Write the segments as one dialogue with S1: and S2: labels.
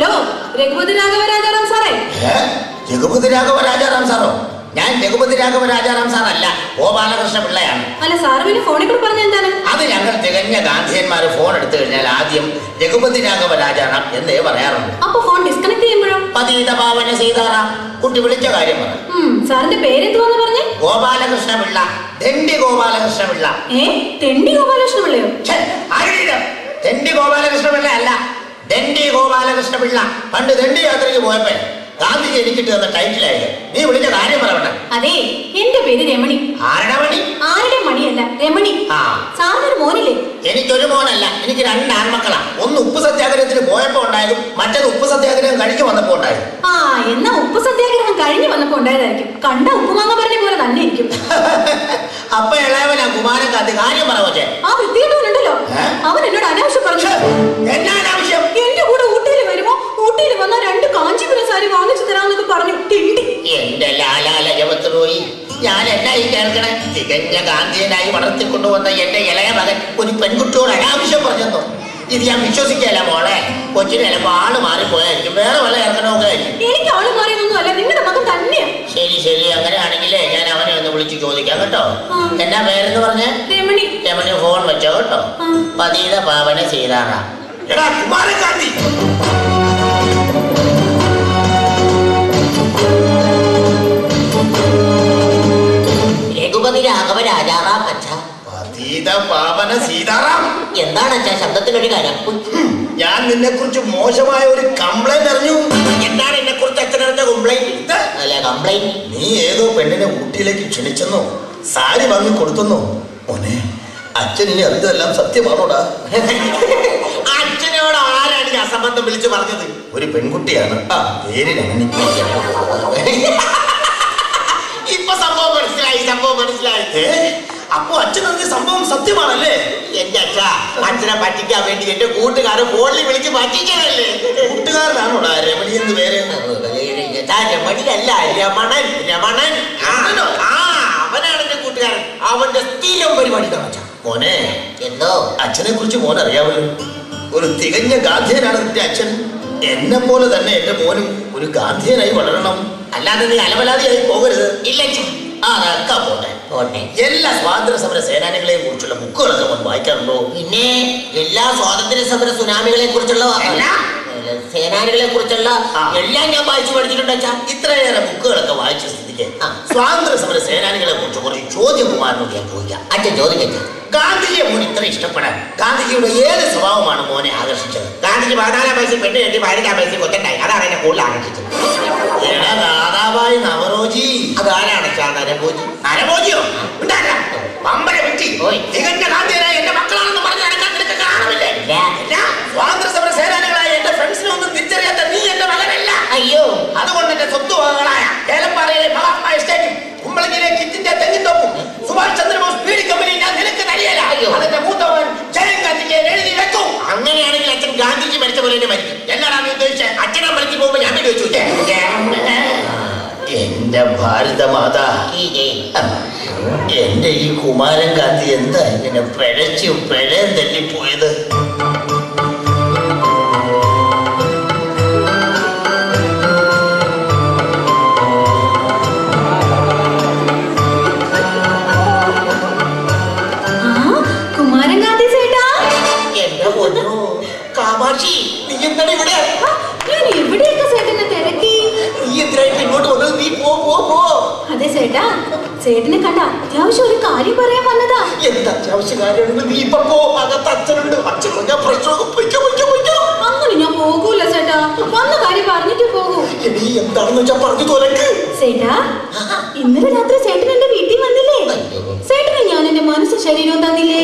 S1: Hello, Raghupati Raghava Rajaram സാറേ.
S2: രഘുപതി രാഘവ രാജാറാം സാറോ? ഞാൻ രഘുപതി രാഘവ രാജാറാം സാറല്ല, ഗോപാലകൃഷ്ണ പിള്ളയാണ്.
S1: അല്ല, സാറ് പിന്നെ ഫോണിൽ കൂടെ പറഞ്ഞ എന്താണ്?
S2: അത് ഞങ്ങൾ തികഞ്ഞ ഗാന്ധിയന്മാർ ഫോൺ എടുത്തു കഴിഞ്ഞാൽ ആദ്യം രഘുപതി രാഘവ രാജാറാം എന്നേ പറയാറുണ്ട്.
S1: അപ്പൊ ഫോൺ ഡിസ്കണക്ട് ചെയ്യുമ്പോഴോ?
S2: പതീത പാവന സീതാറാം. കുട്ടി വിളിച്ച കാര്യം പറ.
S1: സാറിന്റെ പേരെന്തുവാന്ന് പറഞ്ഞേ?
S2: ഗോപാലകൃഷ്ണ പിള്ള, തെണ്ടി ഗോപാലകൃഷ്ണ പിള്ള.
S1: തെണ്ടി ഗോപാലകൃഷ്ണ പിള്ളയോ?
S2: തെണ്ടി ഗോപാലകൃഷ്ണ പിള്ള അല്ല, ദണ്ഡി ഗോപാലകൃഷ്ണ പിള്ള. പണ്ട് ദണ്ഡി യാത്രയ്ക്ക് പോയപ്പോ ഗാന്ധിജി എനിക്കിട്ട് തന്ന ടൈറ്റിലായത്. നീ വിളിച്ച കാര്യം പറയണ്ട.
S1: അതെ, എന്റെ പേര് രമണി.
S2: ആരുടെ മണി?
S1: ആരുടെ മണിയല്ല, രമണി. സാറിനൊരു മോനില്ലേ?
S2: എനിക്കൊരു മോനല്ല, എനിക്ക് 2 ആൺമക്കളാ. ഒന്ന് ഉപ്പ് സത്യാഗ്രഹത്തിന് പോയപ്പോ ഉണ്ടായതും മറ്റേത് ഉപ്പ് സത്യാഗ്രഹം കഴിഞ്ഞു വന്നപ്പോ ഉണ്ടായത്.
S1: എന്നാ ഉപ്പ് സത്യാഗ്രഹം കഴിഞ്ഞു വന്നപ്പോ ഉണ്ടായതായിരിക്കും. കണ്ട ഉപ്പുമാങ്ങ പറഞ്ഞ പോലെ തന്നെ ഇരിക്കും.
S2: അപ്പൊ ഇളയവനാ കുമാരൻ കാത്തി. കാര്യം പറ കൊച്ചേ.
S1: ആ വൃത്തികെട്ടവനുണ്ടല്ലോ, അവൻ എന്നോട് അനാവശ്യം പറഞ്ഞു.
S2: എന്നാ അനാവശ്യം?
S1: എന്റെ കൂടെ ഊട്ടിയിൽ വരുമോ, ഊട്ടിയിൽ വന്ന 2 കാഞ്ചീപുരം സാരി വാങ്ങിച്ചു തരാമെന്നൊക്കെ പറഞ്ഞു. തിണ്ടി.
S2: എന്റെ ലാലാലജപത്ത് പോയി. ഞാൻ എന്നായി കേൾക്കണേ? തികഞ്ഞ ഗാന്ധിയനായി വളർത്തിക്കൊണ്ടുവന്ന എന്റെ ഇളയ മകൻ ഒരു പെൺകുട്ടിയോട് അനാവശ്യം പറഞ്ഞെന്നോ? ഇത് ഞാൻ വിശ്വസിക്കല മോളെ. കൊച്ചിന് ചിലപ്പോ ആള് മാറിപ്പോയായിരിക്കും, വേറെ വല്ല ഇറക്കണമൊക്കെ ആയിരിക്കും.
S1: എനിക്ക് ആള് മാറിയൊന്നും അല്ല, നിങ്ങളുടെ മകൻ തന്നെയാ.
S2: ശരി, അങ്ങനെയാണെങ്കിലേ ഞാൻ അവനെ ഒന്ന് വിളിച്ച് ചോദിക്കാം കേട്ടോ. എന്നാ പേരെന്ന് പറഞ്ഞേ?
S1: രമണി.
S2: രമണി ഫോൺ വെച്ചോ കേട്ടോ. പതീത പാവന സീതാറാം. എടാ കുമാരൻ ഗാന്ധി. രഘുപതി രാഘവ രാജാറാം അച്ഛ. പതീത പാവന സീതാറാം. എന്താണ് അച്ഛാ ശബ്ദത്തിനൊരു കാര്യം? ഞാൻ നിന്നെ കുറിച്ച് മോശമായ ഒരു കംപ്ലൈന്റ് അറിഞ്ഞു. എന്താണ് എന്നെ കുറിച്ച് അച്ഛനറിഞ്ഞ കംപ്ലൈന്റ്? അല്ല, കംപ്ലൈന്റ് നീ ഏതോ പെണ്ണിനെ ഊട്ടിയിലേക്ക് ക്ഷണിച്ചെന്നോ, സാരി വാങ്ങി കൊടുത്തെന്നോ? മോനെ, അച്ഛൻ ഇനി അറിഞ്ഞതെല്ലാം സത്യമാണോടാ? അച്ഛനോട് ആരാണ് ഈ അസംബന്ധം വിളിച്ചു പറഞ്ഞത്? ഒരു പെൺകുട്ടിയാണ്, പേര് രമണി. ഇപ്പൊ സംഭവം മനസ്സിലായി. അപ്പൊ അച്ഛൻ അറിഞ്ഞ സംഭവം സത്യമാണല്ലേ? എന്റെ അച്ഛനെ പറ്റിക്കാൻ വേണ്ടി എന്റെ കൂട്ടുകാരൻ ഫോണിൽ വിളിച്ച് പറ്റിക്കാനല്ലേ? കൂട്ടുകാരനാണോടാ രമണി എന്ന് പേര്? രമണിയല്ല, രമണൻ. അവനാണ് എന്റെ കൂട്ടുകാരൻ. അവന്റെ സ്ഥിരം പരിപാടി. മോനെ, എന്തോ അച്ഛനെ കുറിച്ച് മോൻ അറിയാമല്ലോ. ഒരു തികഞ്ഞ ഗാന്ധിയനാണ് എന്റെ അച്ഛൻ. എന്നെ പോലെ തന്നെ എന്റെ മോനും ഒരു ഗാന്ധിയനായി വളരണം. അല്ലാതെ നീ അലവലാതിയായി പോകരുത്. ഇല്ല, അതൊക്കെ പോട്ടെ. എല്ലാ സ്വാതന്ത്ര്യ സമര സേനാനികളെയും കുറിച്ചുള്ള ബുക്കുകളൊക്കെ മോൻ വായിക്കാറുണ്ടോ? പിന്നെ എല്ലാ സ്വാതന്ത്ര്യ സമര സുനാമികളെ കുറിച്ചുള്ള സേനാനികളെ കുറിച്ചുള്ള എല്ലാം ഞാൻ വായിച്ചു പഠിച്ചിട്ടുണ്ട് അച്ഛാ. ഇത്രയേറെ ബുക്കുകളൊക്കെ വായിച്ച സ്ഥിതിക്ക് സ്വാതന്ത്ര്യ സമര സേനാനികളെ കുറിച്ച് കുറച്ച് ചോദ്യം കുമാരനോട് ഞാൻ ചോദിക്കാം. അച്ഛൻ ചോദിക്കാം. ഗാന്ധിജിയെ മോൻ ഇത്ര ഇഷ്ടപ്പെടാൻ ഗാന്ധിജിയുടെ ഏത് സ്വഭാവമാണ് മോനെ ആകർഷിച്ചത്? ഗാന്ധിജി 14 വയസ്സിൽ പെണ്ണ് കെട്ടി 15 വയസ്സിൽ കൊത്തണ്ടായി. അതാണ് എന്നെ കൂടുതൽ ആകർഷിച്ചത്. ദാദാഭായ് നവറോജി. അതാരാണ് നരഭോജിയോ? പമ്പര വിട്ടി തികഞ്ഞ ഗാന്ധിയനായ എന്റെ മക്കളാണെന്ന് പറഞ്ഞ് നടക്കാൻ നിനക്ക് കാണാമില്ലേ? സ്വാതന്ത്ര്യ സമര സേനാനികളായ എന്റെ ഫ്രണ്ട്സിനെ ഒന്നും തിരിച്ചറിയാത്ത നീ എന്റെ മകനല്ല. അയ്യോ, അതുകൊണ്ട് എന്റെ സ്വത്തുവകകളായ ഏലപ്പാറയിലെ മഹാത്മാ എസ്റ്റേറ്റും കുമ്പളങ്ങിയിലെ കിറ്റിന്റെ തെങ്ങിൻതോപ്പും സുഭാഷ് ചന്ദ്രബോസ് പീഡി കമ്പനി ഞാൻ നിനക്ക് തരികയില്ല. അതിന്റെ മൂത്തവൻ ജയൻ ഗാന്ധിക്ക് എഴുതി വെക്കും. അങ്ങനെയാണെങ്കിൽ അച്ഛൻ ഗാന്ധിജി മരിച്ച പോലെ തന്നെ മരിക്കും. എന്നാണ് നീ ഉദ്ദേശിച്ചത്? അച്ഛനെ മരിച്ചു പോകുമ്പോ ഞാൻ വീട് വെച്ചു. എന്റെ ഭാരതമാതാ, എന്റെ ഈ കുമാരൻ ഗാന്ധി എന്താ ഇങ്ങനെ പിഴയും തല്ലിപ്പോയത്?
S1: കുമാരൻ ഗാന്ധി ചേട്ടാ.
S2: എന്റെ പൊന്നോ കാമാക്ഷി, നീ എന്താണ് ഇവിടെ?
S1: ഞാൻ എവിടെയൊക്കെ ചേട്ടനെ തിരക്കി.
S2: നീ എന്തിനായിട്ട് ഇങ്ങോട്ട് വന്നത്? നീ പോ.
S1: അതെ ചേട്ടാ, ചേട്ടനെ കണ്ട അത്യാവശ്യം ഒരു കാര്യം പറയാൻ വന്നതാ.
S2: എന്ത് അത്യാവശ്യ കാര്യമാണെന്ന്? നീ ഇപ്പൊ പോ, അകത്ത് അച്ഛനുണ്ട്. അച്ഛൻ ഞാൻ പ്രശ്നമൊക്കെ പൊയ്ക്കോ.
S1: അങ്ങനെ ഞാൻ പോകൂല ചേട്ടാ, വന്ന കാര്യം പറഞ്ഞിട്ട് പോകൂ.
S2: നീ എന്താണെന്ന് വെച്ചാ പറഞ്ഞു തോലക്ക്.
S1: ചേട്ടാ, ഇന്നലെ രാത്രി ചേട്ടൻ എന്റെ വീട്ടിൽ വന്നില്ലേ? ചേട്ടന് ഞാൻ എന്റെ മനസ്സും ശരീരവും തന്നില്ലേ?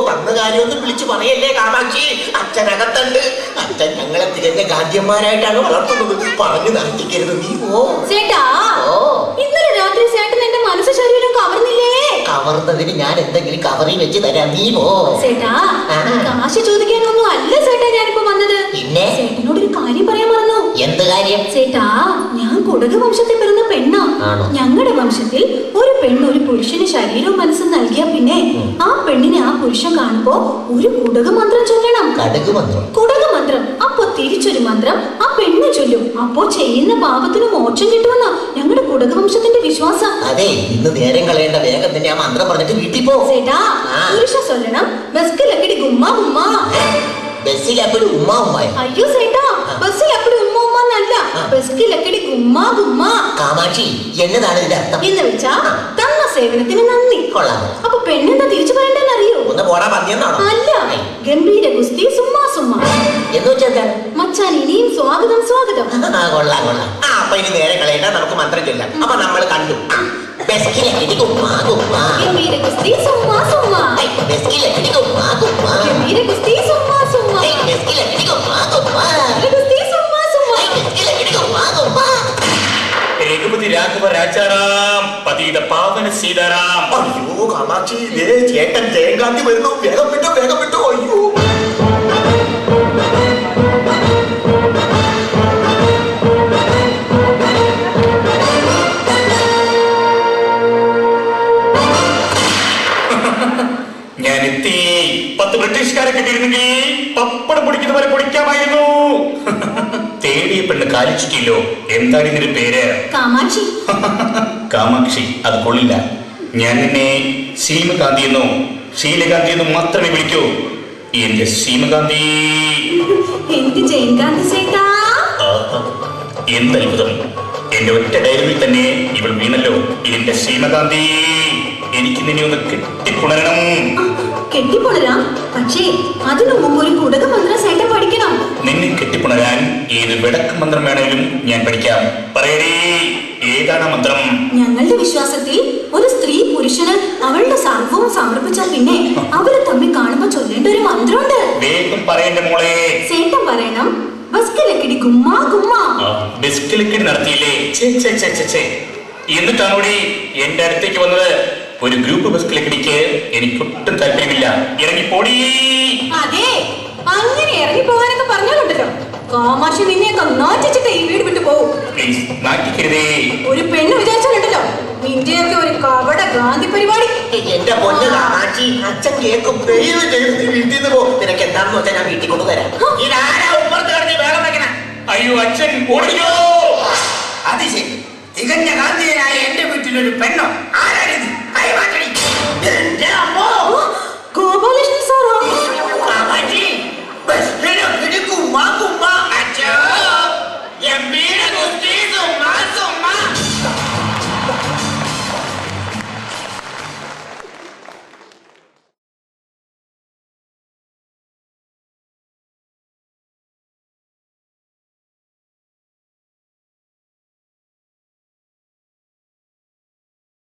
S2: തന്ന കാര്യമൊന്നും വിളിച്ചു പറയല്ലേ കാമാക്ഷി. അച്ഛനകത്തുണ്ട്. അച്ഛൻ ഞങ്ങളെ തികഞ്ഞ ഗാന്ധിയന്മാരായിട്ടാണ് വളർത്തുന്നത്. പറഞ്ഞു നടത്തിക്കരുത്. നീ പോ
S1: ചേട്ടാ. ഇന്നലെ രാത്രി ചേട്ടൻ എന്റെ മനസ്സും ശരീരം കവർന്നില്ലേ?
S2: കവർന്നതിന് ഞാൻ എന്തെങ്കിലും കവറി വെച്ച് തരാം. നീ പോ
S1: ചേട്ടാ. കാശ് ചോദിക്കാനൊന്നും അല്ല ചേട്ടാ ഞാനിപ്പോ വന്നത്.
S2: പിന്നെ
S1: ചേട്ടനോടൊരു കാര്യം പറയാൻ മറന്നു.
S2: എന്ത് കാര്യം?
S1: ചേട്ടാ, ഞാൻ കുടക് വംശത്തിൽ പിറന്ന പെണ്ണാ. ഞങ്ങളുടെ വംശത്തിൽ ഒരു പെണ്ണ് ഒരു പുരുഷന് ശരീരവും മനസ്സും നൽകിയ പിന്നെ ആ പെണ്ണിനെ ആ പുരുഷൻ കാണുമ്പോ ഒരു കുടക് മന്ത്രം ചൊല്ലണം. കുടക് മന്ത്രം. അപ്പൊ തിരിച്ചൊരു മന്ത്രം ആ പെണ്ണ് ചൊല്ലും. അപ്പോ ചെയ്യുന്ന പാപത്തിന് മോക്ഷം കിട്ടുമെന്നാ ഞങ്ങളുടെ കുടക് വംശത്തിന്റെ വിശ്വാസം.
S2: അതെ, ഇന്ന് നേരം കളയേണ്ട, വേഗം തന്നെ ആ മന്ത്രം പറഞ്ഞിട്ട് വീട്ടിൽ പോ.
S1: ചേട്ടാ, പുരുഷ ചൊല്ലണം ബസ്സിലക്കടി ഗുമ്മ ഗുമ്മ.
S2: ബസ്സിലെപ്പോഴും ഉമ്മ ഉമ്മായ?
S1: അയ്യോ ചേട്ടാ, ബസ്സിലെപ്പോഴും ഉമ്മ ഉമ്മ എന്നല്ല, ബസ്സിലക്കടി ഗുമ്മ ഗുമ്മ.
S2: കാമാക്ഷി, എന്നതാണ് ഇതിന്റെ അർത്ഥം?
S1: എന്ന് വെച്ചാ തന്ന സേവനത്തിന് നന്ദി.
S2: കൊള്ളാം.
S1: അപ്പൊ പെണ്ണെന്താ തിരിച്ചു പറയണ്ടെന്ന് അറിയോ?
S2: ഒന്ന് പോടാ പന്നിയെന്നാണോ?
S1: അല്ല, ഗംഭീര ഗുസ്തി സുമ്മാ സുമ്മാ
S2: എന്ന് വെച്ചാൽ
S1: മച്ചാൻ ഇനിയും സ്വാഗതം സ്വാഗതം.
S2: കൊള്ളാം കൊള്ളാം. അപ്പൊ ഇനി നേരെ കളയണ്ട, നമുക്ക് മന്ത്രം ചൊല്ലാം. അപ്പൊ നമ്മൾ കണ്ടു
S1: ഗംഭീര ഗുസ്തി സുമ്മാ സുമ്മാ. ഗംഭീര ഗുസ്തി സുമ്മാ സുമ്മാ. ഗുസ്തി സുമ്മാ സുമ്മാ.
S3: രഘുപതി രാഘവ രാജാറാം പതിത പാവന സീതാറാം.
S2: അയ്യോ കാമാക്ഷി, ചേട്ടൻ ജയകാന്തി വരുന്നു. വേഗം വിട്ടോ, വേഗം വിട്ടോ. അയ്യോ,
S3: ഞാൻ എത്തി. 10 ബ്രിട്ടീഷുകാരെ കിട്ടിയിരുന്നെങ്കിൽ പപ്പടം പൊടിക്കുന്നവരെ പൊടിക്കാമായിരുന്നു. തേടിയ പെണ്ണ് കാലിച്ചിട്ടില്ലോ. എന്താണ് ഇതിന്റെ പേര്?
S1: കാമാക്ഷി.
S3: കാമാക്ഷി, അത് കൊള്ളില്ല. ഞാൻ നിന്നെ സീമകാന്തി എന്നോ ശീലകാന്തി എന്നും മാത്രമേ വിളിക്കൂ. എന്റെ സീമകാന്തി.
S1: എന്ത് ജയകാന്തി ചേട്ടാ?
S3: എന്തത്ഭുതം! എന്റെ ഒറ്റ ഡയറിയിൽ തന്നെ ഇവൾ വീണല്ലോ. എന്റെ സീമകാന്തി, എനിക്ക് നിന്നെ ഒന്ന് കെട്ടിപ്പുണരണം.
S1: കെട്ടിപ്പുണരാം, പക്ഷേ അതിനു മുമ്പ് ഒരു കുടക് മന്ത്രം ചേട്ടൻ പഠിക്കണം.
S3: നിന്നെ കെട്ടിപ്പുണരാൻ ഏത് വിടക്ക് മന്ത്രം വേണേലും ഞാൻ പഠിക്കാം. പറയടേ, ഏതാണ് മന്ത്രം?
S1: ഞങ്ങളുടെ വിശ്വാസത്തിൽ ഒരു സ്ത്രീ പുരുഷന് അവളുടെ സർവവും സമർപ്പിച്ചാൽ പിന്നെ അവര് തമ്മിൽ കാണുമ്പോ ചൊല്ലേണ്ട ഒരു മന്ത്രമുണ്ട്.
S3: വേഗം പറയേണ്ട മോളെ.
S1: ചേട്ടൻ പറയണം, ബസ്കിലക്കിടി ഗുമ്മാ ഗുമ്മാ.
S3: ബസ്കിലക്കിടി നടത്തിയില്ലേ? എന്നിട്ടാണോടി എന്റെ അടുത്തേക്ക് വന്നത്? ഒരു ഗ്രൂപ്പ് ബസ്കിലക്കിടിക്ക് എനിക്കൊട്ടും താല്പര്യമില്ല. ഇറങ്ങിപ്പോടി.
S1: അതെ, അങ്ങനെ ഇറങ്ങി പോകാനൊക്കെ പറഞ്ഞാലുണ്ടല്ലോ, കാമാക്ഷി നിന്നെയൊക്കെ നാറ്റിച്ചിട്ട് ഈ വീട് വിട്ടു പോകും.
S3: നാട്ടിക്കരുതേ.
S1: ഒരു പെണ്ണ് വിചാരിച്ചാലുണ്ടല്ലോ നിന്റെയൊക്കെ ഒരു കപട ഗാന്ധി പരിപാടി.
S2: എന്റെ പൊന്ന് കാമാക്ഷി, അച്ഛൻ കേക്കും. വീട്ടിൽ നിന്ന് പോ. നിനക്ക് എന്താണെന്ന് വെച്ചാൽ ഞാൻ വീട്ടിൽ കൊണ്ടുതരാം. ഇതാരാ ഉപ്പുറത്ത് കിടന്ന് വേളം വെക്കണ?
S3: അയ്യോ അച്ഛൻ ഓടിക്കോ.
S2: അത് ശരി, തികഞ്ഞ ഗാന്ധിയനായ എന്റെ വീട്ടിലൊരു പെണ്ണോ?